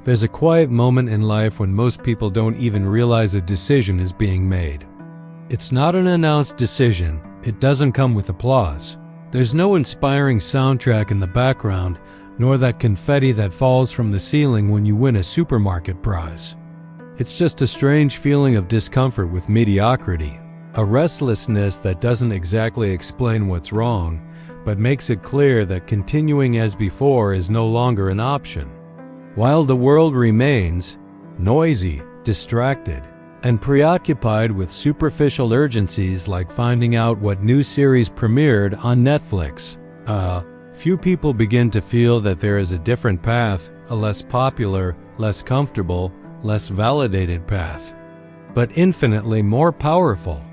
There's a quiet moment in life when most people don't even realize a decision is being made. It's not an announced decision. It doesn't come with applause. There's no inspiring soundtrack in the background, nor that confetti that falls from the ceiling when you win a supermarket prize. It's just a strange feeling of discomfort with mediocrity, a restlessness that doesn't exactly explain what's wrong, but makes it clear that continuing as before is no longer an option. While the world remains noisy, distracted, and preoccupied with superficial urgencies like finding out what new series premiered on Netflix, few people begin to feel that there is a different path, a less popular, less comfortable, less validated path, but infinitely more powerful.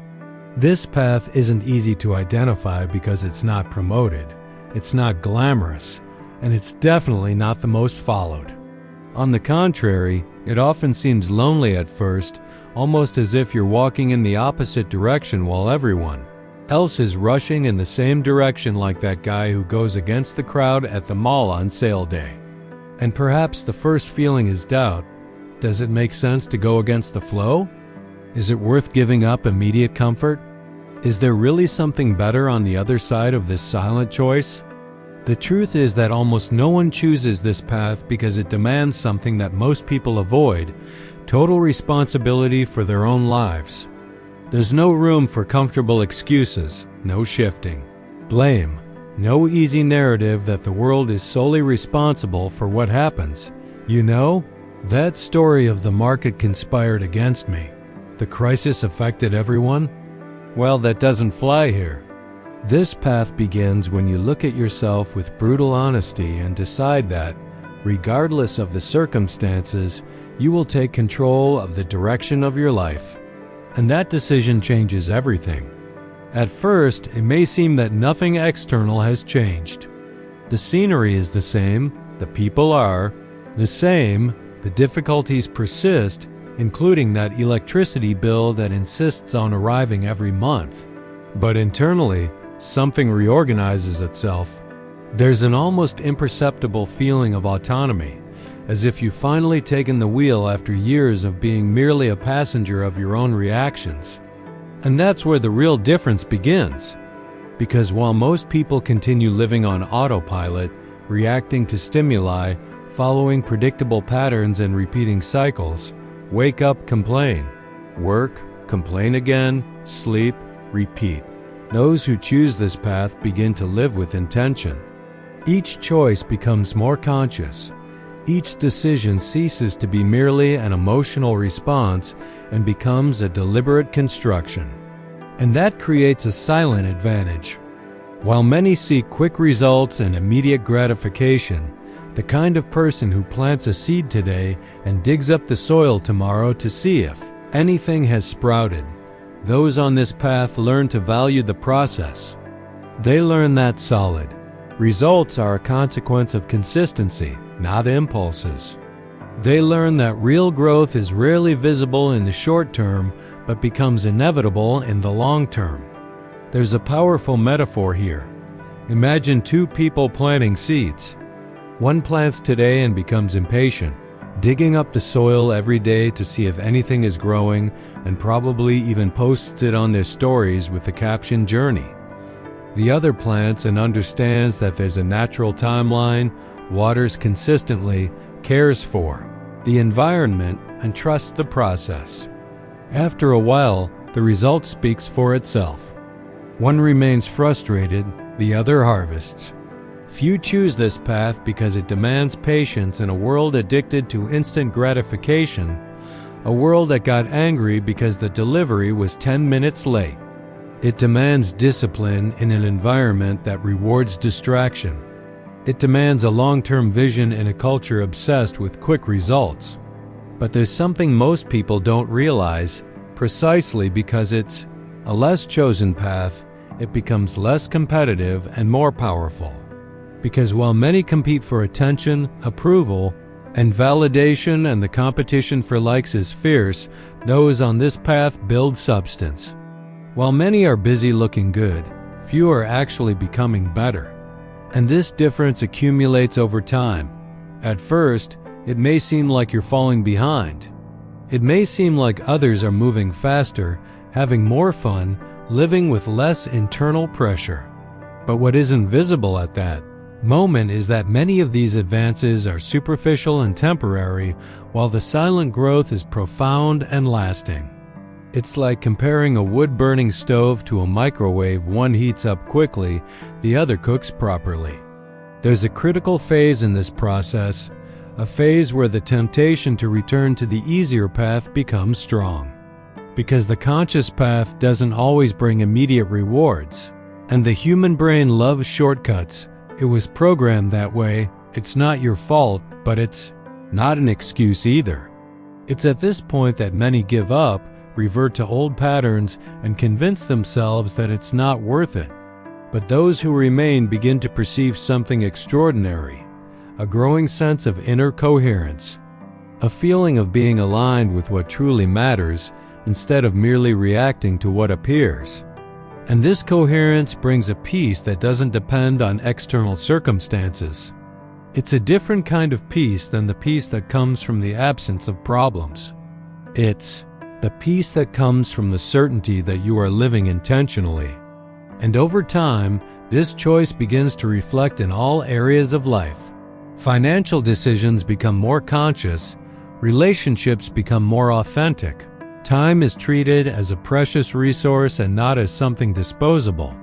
This path isn't easy to identify because it's not promoted, it's not glamorous, and it's definitely not the most followed. On the contrary, it often seems lonely at first, almost as if you're walking in the opposite direction while everyone else is rushing in the same direction, like that guy who goes against the crowd at the mall on sale day. And perhaps the first feeling is doubt. Does it make sense to go against the flow? Is it worth giving up immediate comfort? Is there really something better on the other side of this silent choice? The truth is that almost no one chooses this path because it demands something that most people avoid: total responsibility for their own lives. There's no room for comfortable excuses, no shifting blame, no easy narrative that the world is solely responsible for what happens. You know, that story of the market conspired against me, the crisis affected everyone, well, that doesn't fly here. This path begins when you look at yourself with brutal honesty and decide that, regardless of the circumstances, you will take control of the direction of your life. And that decision changes everything. At first, it may seem that nothing external has changed. The scenery is the same, the people are the same, the difficulties persist, including that electricity bill that insists on arriving every month. But internally, something reorganizes itself. There's an almost imperceptible feeling of autonomy, as if you've finally taken the wheel after years of being merely a passenger of your own reactions. And that's where the real difference begins. Because while most people continue living on autopilot, reacting to stimuli, following predictable patterns and repeating cycles, wake up, complain, work, complain again, sleep, repeat. Those who choose this path begin to live with intention. Each choice becomes more conscious. Each decision ceases to be merely an emotional response and becomes a deliberate construction. And that creates a silent advantage. While many seek quick results and immediate gratification, the kind of person who plants a seed today and digs up the soil tomorrow to see if anything has sprouted, those on this path learn to value the process. They learn that solid results are a consequence of consistency, not impulses. They learn that real growth is rarely visible in the short term, but becomes inevitable in the long term. There's a powerful metaphor here. Imagine two people planting seeds. One plants today and becomes impatient, digging up the soil every day to see if anything is growing, and probably even posts it on their stories with the caption "Journey." The other plants and understands that there's a natural timeline, waters consistently, cares for the environment, and trusts the process. After a while, the result speaks for itself. One remains frustrated, the other harvests. Few choose this path because it demands patience in a world addicted to instant gratification, a world that got angry because the delivery was 10 minutes late. It demands discipline in an environment that rewards distraction. It demands a long-term vision in a culture obsessed with quick results. But there's something most people don't realize. Precisely because it's a less chosen path, it becomes less competitive and more powerful. Because while many compete for attention, approval, and validation, and the competition for likes is fierce, those on this path build substance. While many are busy looking good, few are actually becoming better. And this difference accumulates over time. At first, It may seem like you're falling behind. It may seem like others are moving faster, having more fun, living with less internal pressure. But what isn't visible at that moment is that many of these advances are superficial and temporary, while the silent growth is profound and lasting. It's like comparing a wood-burning stove to a microwave. One heats up quickly, the other cooks properly. There's a critical phase in this process, a phase where the temptation to return to the easier path becomes strong. Because the conscious path doesn't always bring immediate rewards, and the human brain loves shortcuts. It was programmed that way. It's not your fault, but it's not an excuse either. It's at this point that many give up, revert to old patterns, and convince themselves that it's not worth it. But those who remain begin to perceive something extraordinary, a growing sense of inner coherence, a feeling of being aligned with what truly matters instead of merely reacting to what appears. And this coherence brings a peace that doesn't depend on external circumstances. It's a different kind of peace than the peace that comes from the absence of problems. It's the peace that comes from the certainty that you are living intentionally. And over time, this choice begins to reflect in all areas of life. Financial decisions become more conscious, relationships become more authentic. Time is treated as a precious resource and not as something disposable.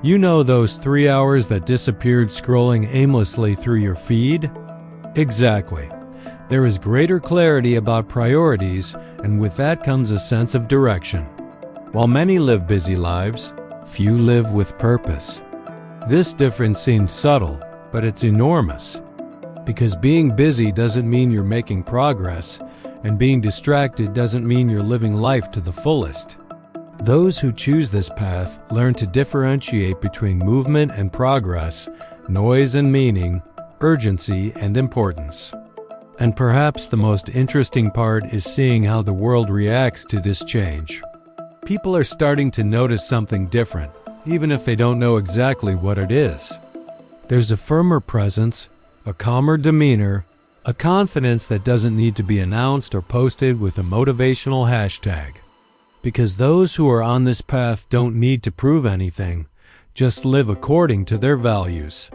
You know those 3 hours that disappeared scrolling aimlessly through your feed? Exactly. There is greater clarity about priorities, and with that comes a sense of direction. While many live busy lives, few live with purpose. This difference seems subtle, but it's enormous. Because being busy doesn't mean you're making progress, and being distracted doesn't mean you're living life to the fullest. Those who choose this path learn to differentiate between movement and progress, noise and meaning, urgency and importance. And perhaps the most interesting part is seeing how the world reacts to this change. People are starting to notice something different, even if they don't know exactly what it is. There's a firmer presence, a calmer demeanor, a confidence that doesn't need to be announced or posted with a motivational hashtag. Because those who are on this path don't need to prove anything, just live according to their values.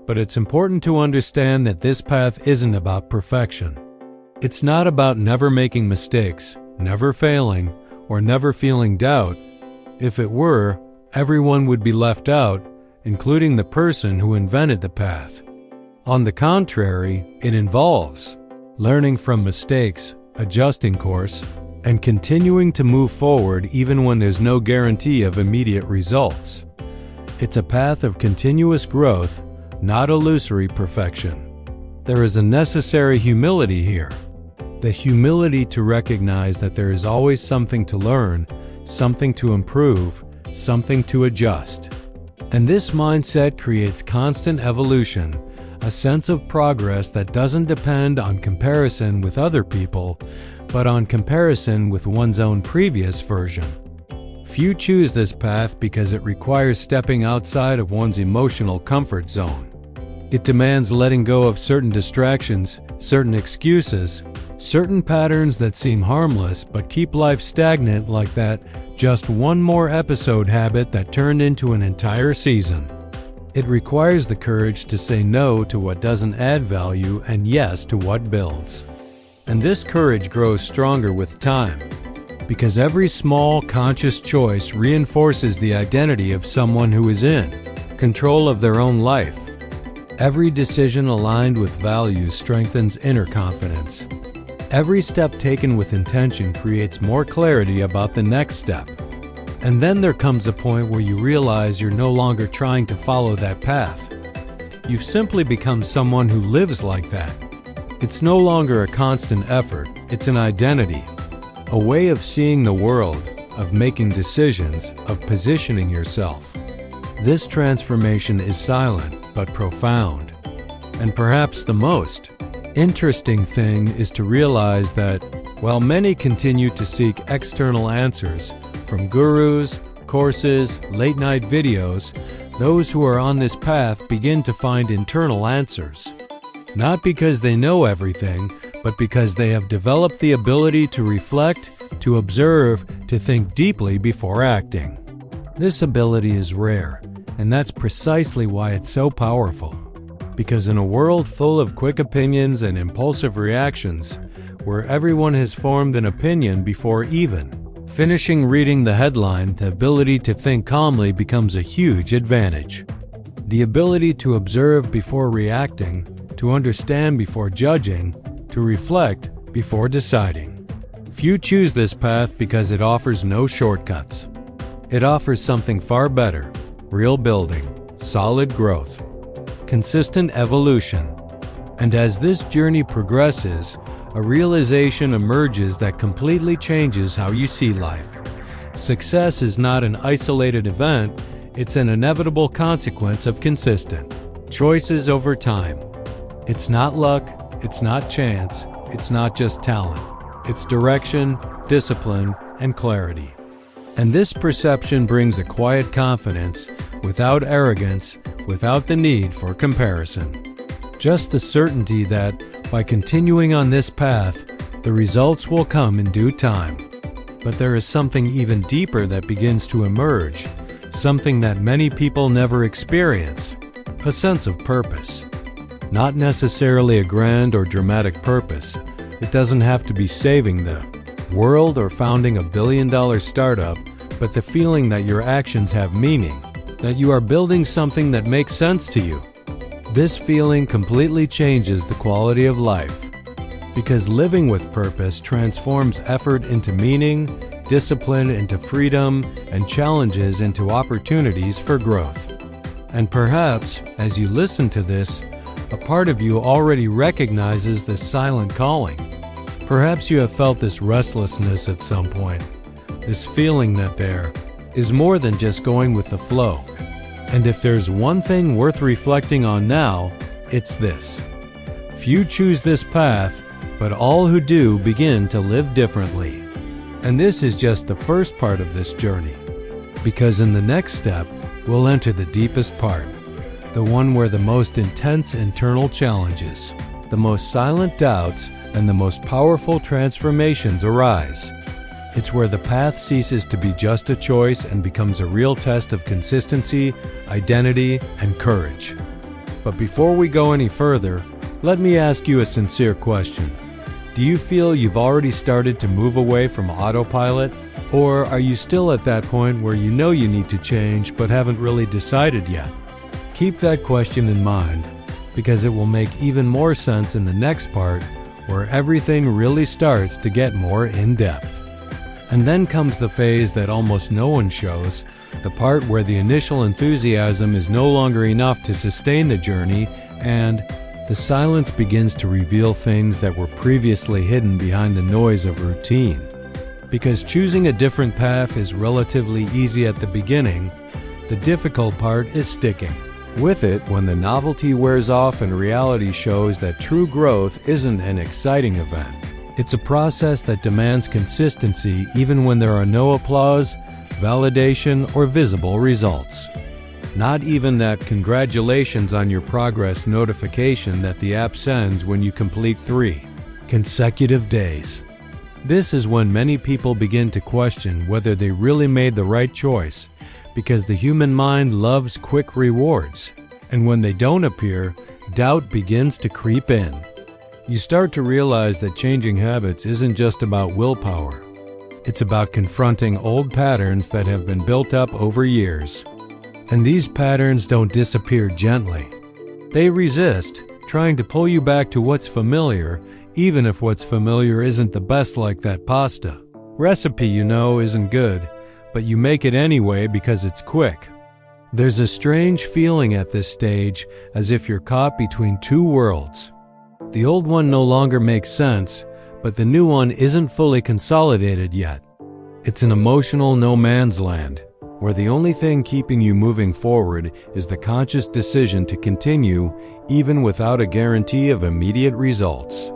But it's important to understand that this path isn't about perfection. It's not about never making mistakes, never failing, or never feeling doubt. If it were, everyone would be left out, including the person who invented the path. On the contrary, it involves learning from mistakes, adjusting course, and continuing to move forward even when there's no guarantee of immediate results. It's a path of continuous growth, not illusory perfection. There is a necessary humility here. The humility to recognize that there is always something to learn, something to improve, something to adjust. And this mindset creates constant evolution, a sense of progress that doesn't depend on comparison with other people, but on comparison with one's own previous version. Few choose this path because it requires stepping outside of one's emotional comfort zone. It demands letting go of certain distractions, certain excuses, certain patterns that seem harmless but keep life stagnant, like that just one more episode habit that turned into an entire season. It requires the courage to say no to what doesn't add value and yes to what builds. And this courage grows stronger with time, because every small, conscious choice reinforces the identity of someone who is in control of their own life. Every decision aligned with values strengthens inner confidence. Every step taken with intention creates more clarity about the next step. And then there comes a point where you realize you're no longer trying to follow that path. You've simply become someone who lives like that. It's no longer a constant effort, it's an identity, a way of seeing the world, of making decisions, of positioning yourself. This transformation is silent but profound. And perhaps the most interesting thing is to realize that while many continue to seek external answers from gurus, courses, late-night videos, those who are on this path begin to find internal answers. Not because they know everything, but because they have developed the ability to reflect, to observe, to think deeply before acting. This ability is rare, and that's precisely why it's so powerful. Because in a world full of quick opinions and impulsive reactions, where everyone has formed an opinion before even finishing reading the headline, the ability to think calmly becomes a huge advantage. The ability to observe before reacting, to understand before judging, to reflect before deciding. Few choose this path because it offers no shortcuts. It offers something far better: real building, solid growth, consistent evolution. And as this journey progresses, a realization emerges that completely changes how you see life. Success is not an isolated event, it's an inevitable consequence of consistent choices over time. It's not luck, it's not chance, it's not just talent. It's direction, discipline, and clarity. And this perception brings a quiet confidence, without arrogance, without the need for comparison. Just the certainty that, by continuing on this path, the results will come in due time. But there is something even deeper that begins to emerge, something that many people never experience: a sense of purpose. Not necessarily a grand or dramatic purpose. It doesn't have to be saving the world or founding a billion-dollar startup, but the feeling that your actions have meaning, that you are building something that makes sense to you. This feeling completely changes the quality of life, because living with purpose transforms effort into meaning, discipline into freedom, and challenges into opportunities for growth. And perhaps, as you listen to this, a part of you already recognizes this silent calling. Perhaps you have felt this restlessness at some point, this feeling that there is more than just going with the flow. And if there's one thing worth reflecting on now, it's this: few choose this path, but all who do begin to live differently. And this is just the first part of this journey, because in the next step, we'll enter the deepest part, the one where the most intense internal challenges, the most silent doubts, and the most powerful transformations arise. It's where the path ceases to be just a choice and becomes a real test of consistency, identity, and courage. But before we go any further, let me ask you a sincere question. Do you feel you've already started to move away from autopilot? Or are you still at that point where you know you need to change but haven't really decided yet? Keep that question in mind, because it will make even more sense in the next part, where everything really starts to get more in-depth. And then comes the phase that almost no one shows, the part where the initial enthusiasm is no longer enough to sustain the journey, and the silence begins to reveal things that were previously hidden behind the noise of routine. Because choosing a different path is relatively easy at the beginning, the difficult part is sticking with it when the novelty wears off and reality shows that true growth isn't an exciting event. It's a process that demands consistency even when there are no applause, validation, or visible results. Not even that congratulations on your progress notification that the app sends when you complete 3 consecutive days. This is when many people begin to question whether they really made the right choice, because the human mind loves quick rewards. And when they don't appear, doubt begins to creep in. You start to realize that changing habits isn't just about willpower. It's about confronting old patterns that have been built up over years. And these patterns don't disappear gently. They resist, trying to pull you back to what's familiar, even if what's familiar isn't the best, like that pasta recipe you know isn't good, but you make it anyway because it's quick. There's a strange feeling at this stage, as if you're caught between two worlds. The old one no longer makes sense, but the new one isn't fully consolidated yet. It's an emotional no man's land, where the only thing keeping you moving forward is the conscious decision to continue, even without a guarantee of immediate results.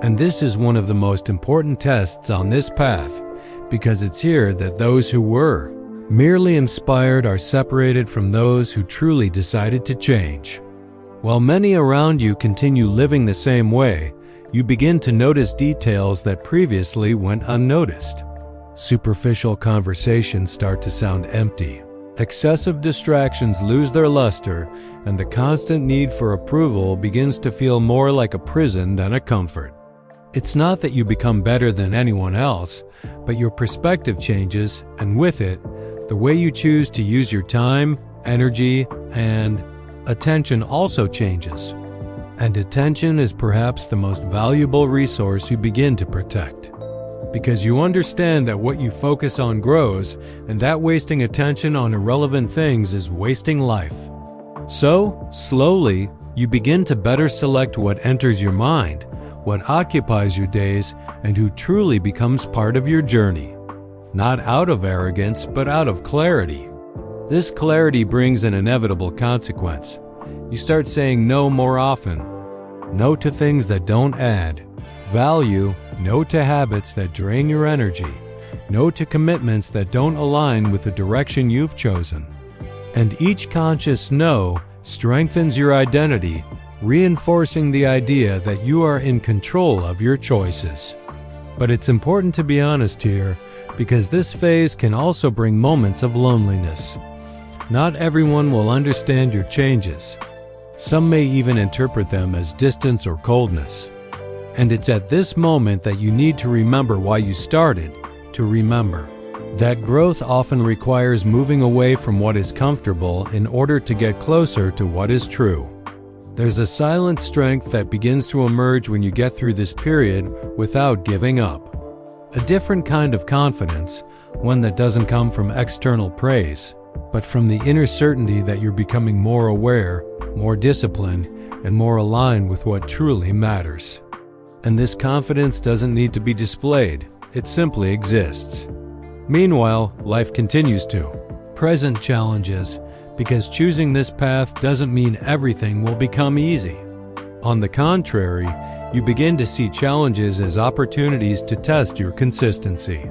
And this is one of the most important tests on this path, because it's here that those who were merely inspired are separated from those who truly decided to change. While many around you continue living the same way, you begin to notice details that previously went unnoticed. Superficial conversations start to sound empty. Excessive distractions lose their luster, and the constant need for approval begins to feel more like a prison than a comfort. It's not that you become better than anyone else, but your perspective changes, and with it, the way you choose to use your time, energy, and attention also changes. And attention is perhaps the most valuable resource you begin to protect. Because you understand that what you focus on grows, and that wasting attention on irrelevant things is wasting life. So, slowly, you begin to better select what enters your mind, what occupies your days, and who truly becomes part of your journey. Not out of arrogance, but out of clarity. This clarity brings an inevitable consequence. You start saying no more often. No to things that don't add value, no to habits that drain your energy, no to commitments that don't align with the direction you've chosen. And each conscious no strengthens your identity, reinforcing the idea that you are in control of your choices. But it's important to be honest here, because this phase can also bring moments of loneliness. Not everyone will understand your changes. Some may even interpret them as distance or coldness. And it's at this moment that you need to remember why you started, to remember that growth often requires moving away from what is comfortable in order to get closer to what is true. There's a silent strength that begins to emerge when you get through this period without giving up. A different kind of confidence, one that doesn't come from external praise, but from the inner certainty that you're becoming more aware, more disciplined, and more aligned with what truly matters. And this confidence doesn't need to be displayed, it simply exists. Meanwhile, life continues to present challenges, because choosing this path doesn't mean everything will become easy. On the contrary, you begin to see challenges as opportunities to test your consistency.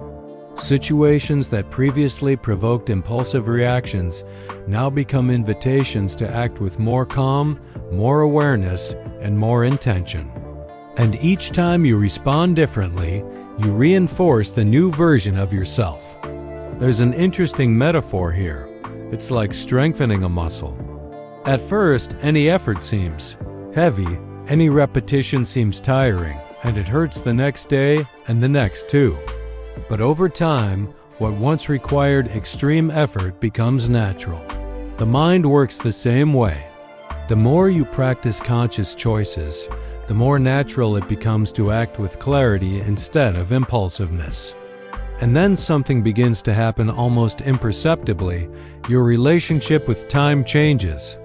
Situations that previously provoked impulsive reactions now become invitations to act with more calm, more awareness, and more intention. And each time you respond differently, you reinforce the new version of yourself. There's an interesting metaphor here. It's like strengthening a muscle. At first, any effort seems heavy, any repetition seems tiring, and it hurts the next day and the next too. But over time, what once required extreme effort becomes natural. The mind works the same way. The more you practice conscious choices, the more natural it becomes to act with clarity instead of impulsiveness. And then something begins to happen almost imperceptibly. Your relationship with time changes.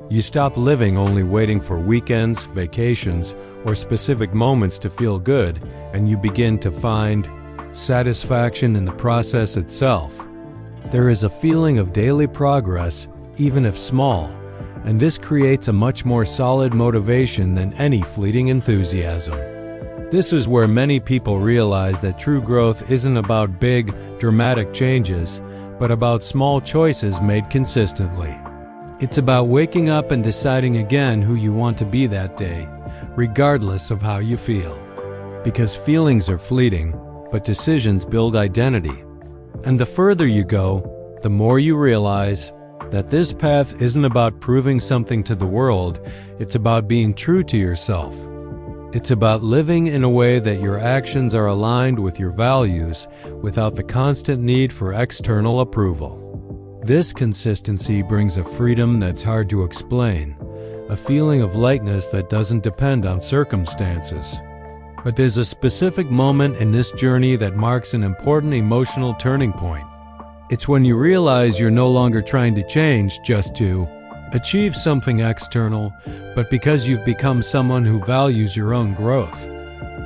You stop living only waiting for weekends, vacations, or specific moments to feel good, and you begin to find satisfaction in the process itself. There is a feeling of daily progress, even if small, and this creates a much more solid motivation than any fleeting enthusiasm. This is where many people realize that true growth isn't about big, dramatic changes, but about small choices made consistently. It's about waking up and deciding again who you want to be that day, regardless of how you feel. Because feelings are fleeting, but decisions build identity. And the further you go, the more you realize that this path isn't about proving something to the world, it's about being true to yourself. It's about living in a way that your actions are aligned with your values without the constant need for external approval. This consistency brings a freedom that's hard to explain, a feeling of lightness that doesn't depend on circumstances. But there's a specific moment in this journey that marks an important emotional turning point. It's when you realize you're no longer trying to change just to achieve something external, but because you've become someone who values your own growth.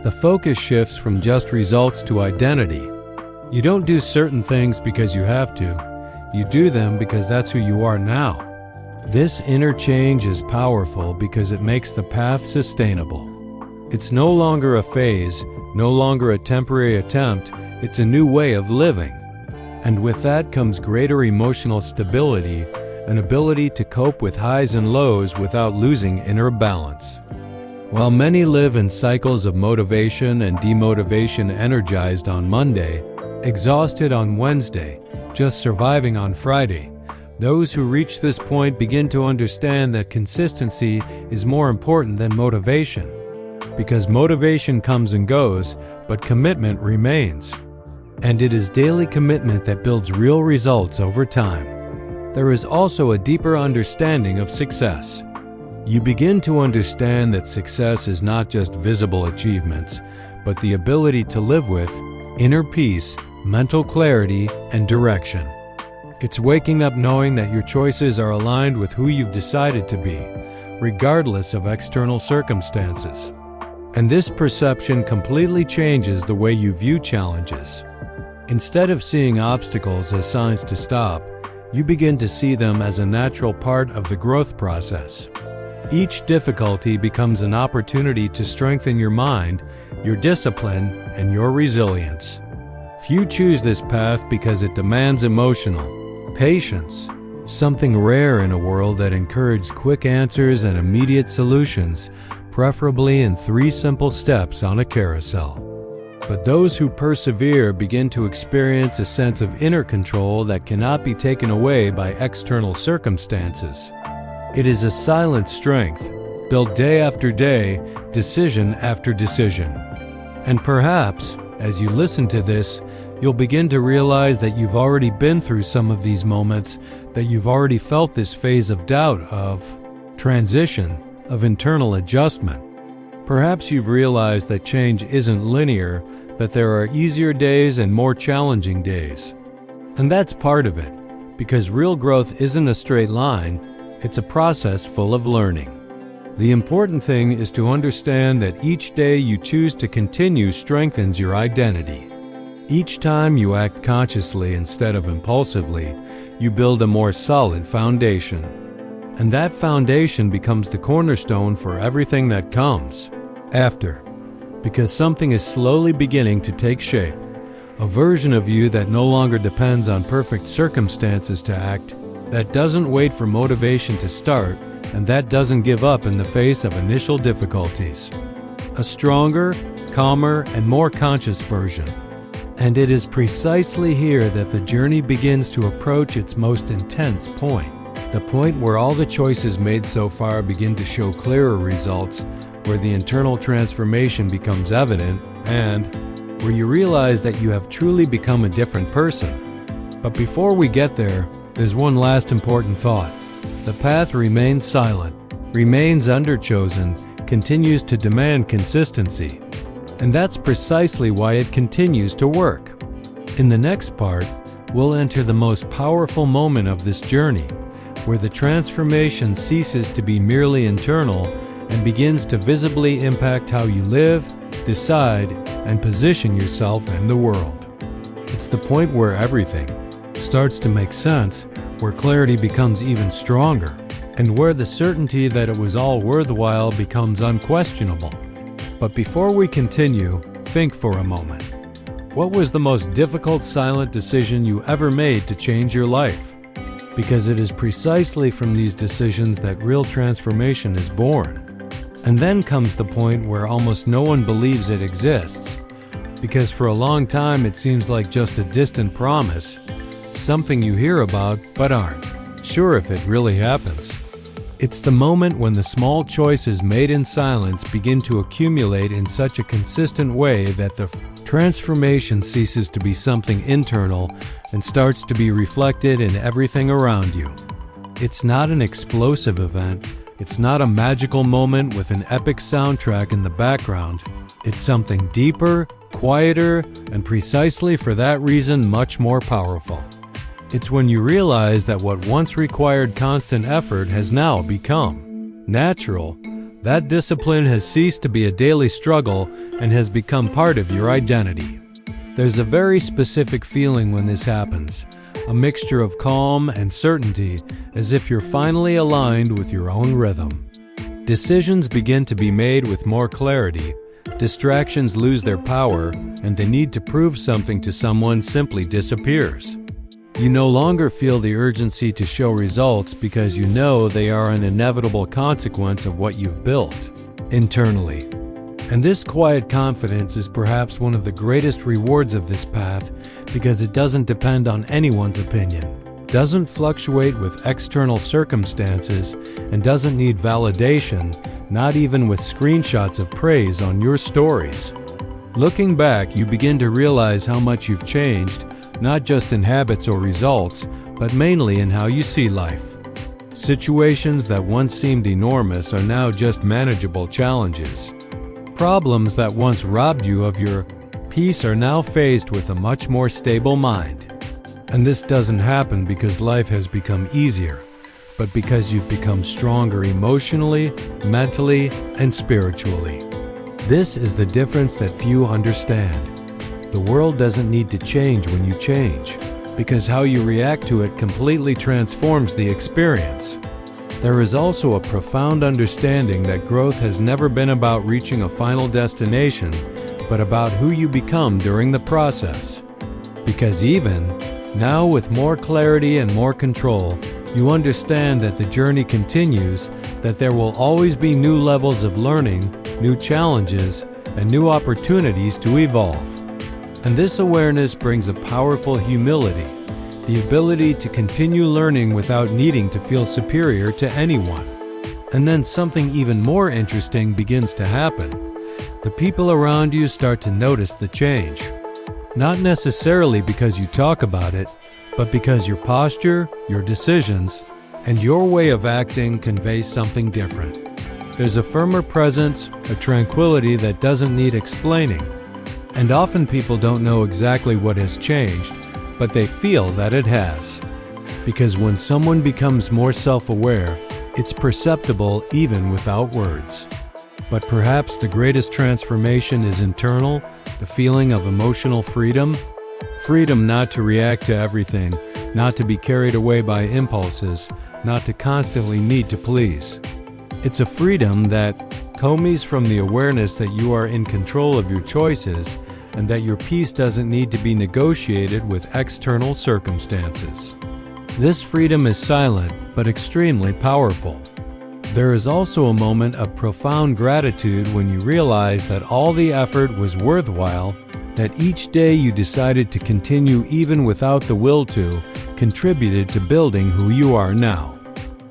The focus shifts from just results to identity. You don't do certain things because you have to. You do them because that's who you are now. This inner change is powerful because it makes the path sustainable. It's no longer a phase, no longer a temporary attempt, it's a new way of living. And with that comes greater emotional stability, an ability to cope with highs and lows without losing inner balance. While many live in cycles of motivation and demotivation, energized on Monday, exhausted on Wednesday, just surviving on Friday, those who reach this point begin to understand that consistency is more important than motivation. Because motivation comes and goes, but commitment remains. And it is daily commitment that builds real results over time. There is also a deeper understanding of success. You begin to understand that success is not just visible achievements, but the ability to live with inner peace, mental clarity, and direction. It's waking up knowing that your choices are aligned with who you've decided to be, regardless of external circumstances. And this perception completely changes the way you view challenges. Instead of seeing obstacles as signs to stop, you begin to see them as a natural part of the growth process. Each difficulty becomes an opportunity to strengthen your mind, your discipline, and your resilience. Few choose this path because it demands emotional patience, something rare in a world that encourages quick answers and immediate solutions, preferably in 3 simple steps on a carousel. But those who persevere begin to experience a sense of inner control that cannot be taken away by external circumstances. It is a silent strength, built day after day, decision after decision. And perhaps, as you listen to this, you'll begin to realize that you've already been through some of these moments, that you've already felt this phase of doubt, of transition, of internal adjustment. Perhaps you've realized that change isn't linear, that there are easier days and more challenging days. And that's part of it, because real growth isn't a straight line, it's a process full of learning. The important thing is to understand that each day you choose to continue strengthens your identity. Each time you act consciously instead of impulsively, you build a more solid foundation. And that foundation becomes the cornerstone for everything that comes after. Because something is slowly beginning to take shape, a version of you that no longer depends on perfect circumstances to act, that doesn't wait for motivation to start, and that doesn't give up in the face of initial difficulties. A stronger, calmer, and more conscious version. And it is precisely here that the journey begins to approach its most intense point. The point where all the choices made so far begin to show clearer results, where the internal transformation becomes evident, and where you realize that you have truly become a different person. But before we get there, there's one last important thought. The path remains silent, remains underchosen, continues to demand consistency. And that's precisely why it continues to work. In the next part, we'll enter the most powerful moment of this journey, where the transformation ceases to be merely internal and begins to visibly impact how you live, decide, and position yourself in the world. It's the point where everything starts to make sense, where clarity becomes even stronger, and where the certainty that it was all worthwhile becomes unquestionable. But before we continue, think for a moment. What was the most difficult silent decision you ever made to change your life? Because it is precisely from these decisions that real transformation is born. And then comes the point where almost no one believes it exists, because for a long time it seems like just a distant promise, something you hear about but aren't sure if it really happens. It's the moment when the small choices made in silence begin to accumulate in such a consistent way that the transformation ceases to be something internal and starts to be reflected in everything around you. It's not an explosive event. It's not a magical moment with an epic soundtrack in the background. It's something deeper, quieter, and precisely for that reason much more powerful. It's when you realize that what once required constant effort has now become natural. That discipline has ceased to be a daily struggle and has become part of your identity. There's a very specific feeling when this happens, a mixture of calm and certainty, as if you're finally aligned with your own rhythm. Decisions begin to be made with more clarity, distractions lose their power, and the need to prove something to someone simply disappears. You no longer feel the urgency to show results because you know they are an inevitable consequence of what you've built internally. And this quiet confidence is perhaps one of the greatest rewards of this path because it doesn't depend on anyone's opinion, doesn't fluctuate with external circumstances, and doesn't need validation, not even with screenshots of praise on your stories. Looking back, you begin to realize how much you've changed, not just in habits or results, but mainly in how you see life. Situations that once seemed enormous are now just manageable challenges. Problems that once robbed you of your peace are now faced with a much more stable mind. And this doesn't happen because life has become easier, but because you've become stronger emotionally, mentally, and spiritually. This is the difference that few understand. The world doesn't need to change when you change, because how you react to it completely transforms the experience. There is also a profound understanding that growth has never been about reaching a final destination, but about who you become during the process. Because even now, with more clarity and more control, you understand that the journey continues, that there will always be new levels of learning, new challenges, and new opportunities to evolve. And this awareness brings a powerful humility, the ability to continue learning without needing to feel superior to anyone. And then something even more interesting begins to happen. The people around you start to notice the change. Not necessarily because you talk about it, but because your posture, your decisions, and your way of acting conveys something different. There's a firmer presence, a tranquility that doesn't need explaining. And often people don't know exactly what has changed, but they feel that it has. Because when someone becomes more self-aware, it's perceptible even without words. But perhaps the greatest transformation is internal, the feeling of emotional freedom. Freedom not to react to everything, not to be carried away by impulses, not to constantly need to please. It's a freedom that comes from the awareness that you are in control of your choices and that your peace doesn't need to be negotiated with external circumstances. This freedom is silent but extremely powerful. There is also a moment of profound gratitude when you realize that all the effort was worthwhile, that each day you decided to continue even without the will to, contributed to building who you are now.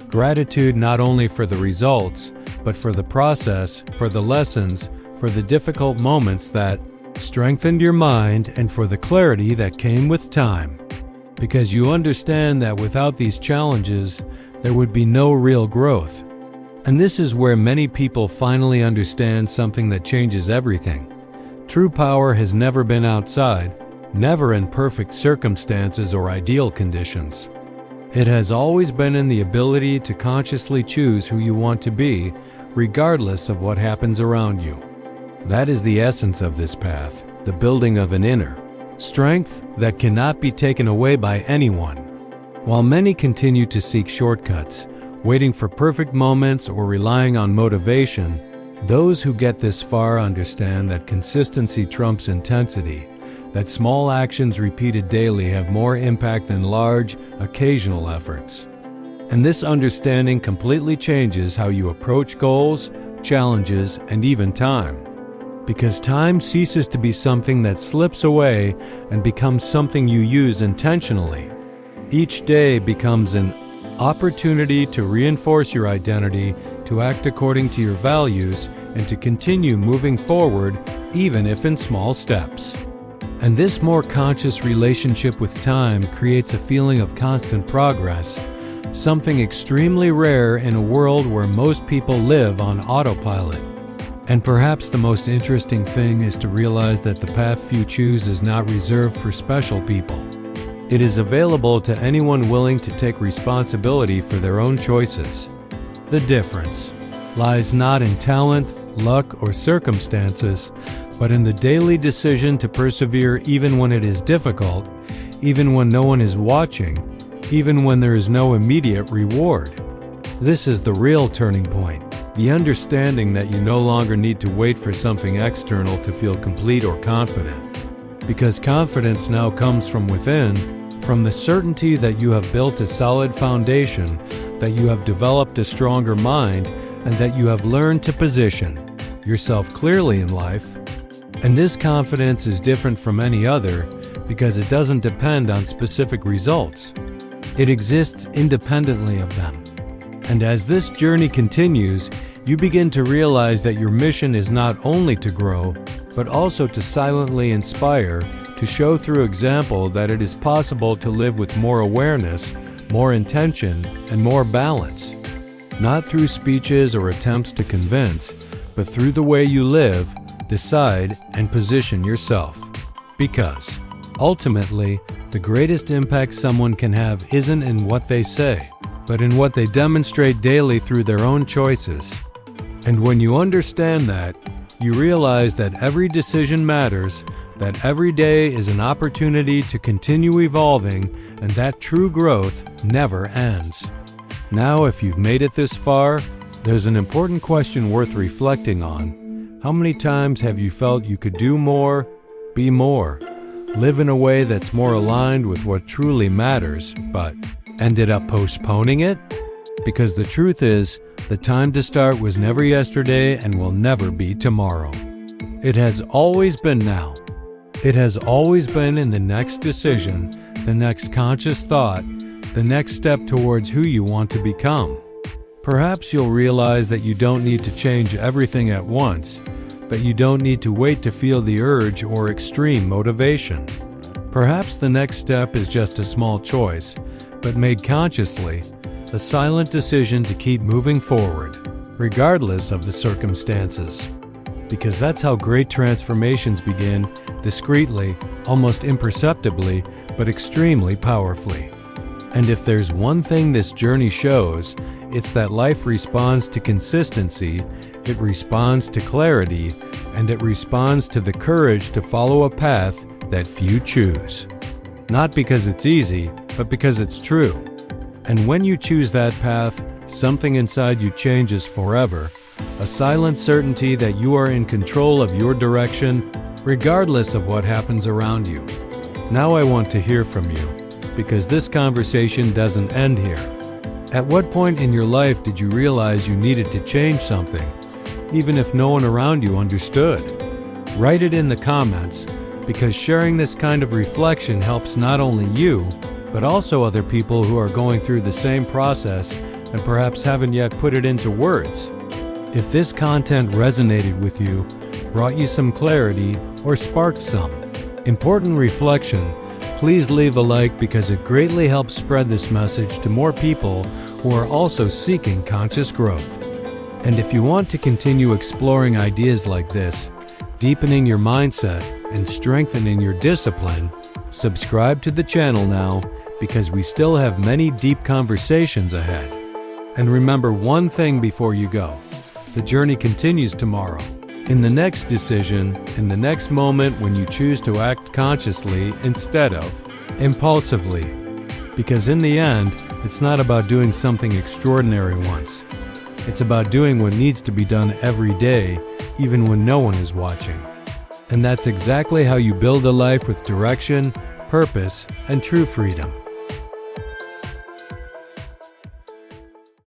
Gratitude not only for the results, but for the process, for the lessons, for the difficult moments that strengthened your mind, and for the clarity that came with time. Because you understand that without these challenges, there would be no real growth. And this is where many people finally understand something that changes everything. True power has never been outside, never in perfect circumstances or ideal conditions. It has always been in the ability to consciously choose who you want to be, regardless of what happens around you. That is the essence of this path, the building of an inner strength that cannot be taken away by anyone. While many continue to seek shortcuts, waiting for perfect moments or relying on motivation, those who get this far understand that consistency trumps intensity, that small actions repeated daily have more impact than large, occasional efforts. And this understanding completely changes how you approach goals, challenges, and even time. Because time ceases to be something that slips away and becomes something you use intentionally. Each day becomes an opportunity to reinforce your identity, to act according to your values, and to continue moving forward, even if in small steps. And this more conscious relationship with time creates a feeling of constant progress, something extremely rare in a world where most people live on autopilot. And perhaps the most interesting thing is to realize that the path few choose is not reserved for special people. It is available to anyone willing to take responsibility for their own choices. The difference lies not in talent, luck, or circumstances, but in the daily decision to persevere even when it is difficult, even when no one is watching, even when there is no immediate reward. This is the real turning point, the understanding that you no longer need to wait for something external to feel complete or confident. Because confidence now comes from within, from the certainty that you have built a solid foundation, that you have developed a stronger mind, and that you have learned to position yourself clearly in life. And this confidence is different from any other because it doesn't depend on specific results. It exists independently of them. And as this journey continues, you begin to realize that your mission is not only to grow, but also to silently inspire, to show through example that it is possible to live with more awareness, more intention, and more balance. Not through speeches or attempts to convince, but through the way you live, decide, and position yourself. Because, ultimately, the greatest impact someone can have isn't in what they say, but in what they demonstrate daily through their own choices. And when you understand that, you realize that every decision matters, that every day is an opportunity to continue evolving, and that true growth never ends. Now, if you've made it this far, there's an important question worth reflecting on. How many times have you felt you could do more, be more, live in a way that's more aligned with what truly matters, but ended up postponing it? Because the truth is, the time to start was never yesterday and will never be tomorrow. It has always been now. It has always been in the next decision, the next conscious thought, the next step towards who you want to become. Perhaps you'll realize that you don't need to change everything at once, but you don't need to wait to feel the urge or extreme motivation. Perhaps the next step is just a small choice, but made consciously, a silent decision to keep moving forward, regardless of the circumstances. Because that's how great transformations begin, discreetly, almost imperceptibly, but extremely powerfully. And if there's one thing this journey shows, it's that life responds to consistency, it responds to clarity, and it responds to the courage to follow a path that few choose. Not because it's easy, but because it's true. And when you choose that path, something inside you changes forever. A silent certainty that you are in control of your direction, regardless of what happens around you. Now I want to hear from you, because this conversation doesn't end here. At what point in your life did you realize you needed to change something, even if no one around you understood? Write it in the comments, because sharing this kind of reflection helps not only you, but also other people who are going through the same process and perhaps haven't yet put it into words. If this content resonated with you, brought you some clarity, or sparked some important reflection, please leave a like because it greatly helps spread this message to more people who are also seeking conscious growth. And if you want to continue exploring ideas like this, deepening your mindset and strengthening your discipline, subscribe to the channel now because we still have many deep conversations ahead. And remember one thing before you go. The journey continues tomorrow. In the next decision, in the next moment when you choose to act consciously instead of impulsively. Because in the end, it's not about doing something extraordinary once. It's about doing what needs to be done every day, even when no one is watching. And that's exactly how you build a life with direction, purpose, and true freedom.